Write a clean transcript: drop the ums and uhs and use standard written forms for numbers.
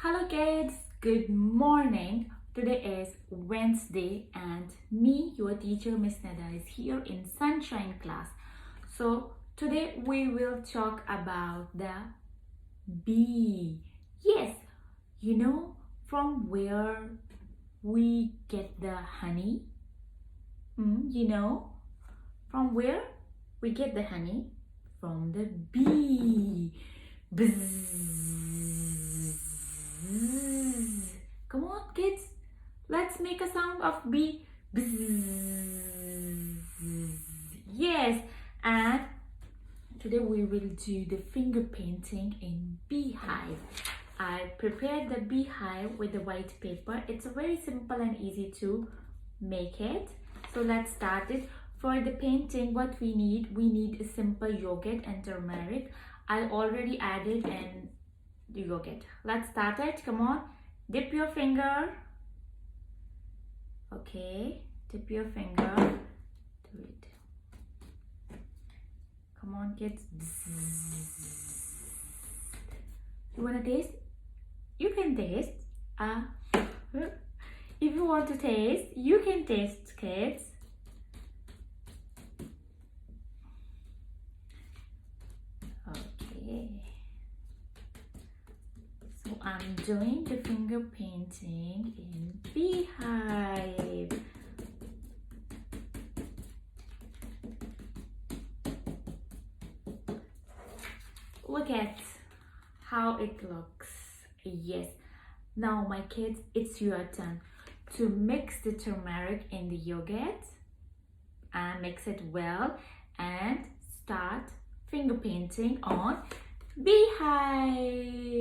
Hello kids, good morning. Today is Wednesday and me, your teacher Miss Nada, is here in Sunshine class. So today we will talk about the bee. Yes, you know from where we get the honey? You know from where we get the honey? From the bee. Bzzz. Come on, kids. Let's make a sound of bee. Bzzz. Yes, and today we will do the finger painting in beehive. I prepared the beehive with the white paper. It's very simple and easy to make it. So let's start it. For the painting, what we need a simple yogurt and turmeric. I already added an yogurt. Let's start it. Come on, dip your finger. Okay, dip your finger. Do it. Come on, kids. You wanna taste? You can taste. If you want to taste, you can taste, kids. Okay. So I'm doing the finger painting in beehive. Look at how it looks. Yes. Now my kids, it's your turn to mix the turmeric in the yogurt and mix it well and start finger painting on beehive.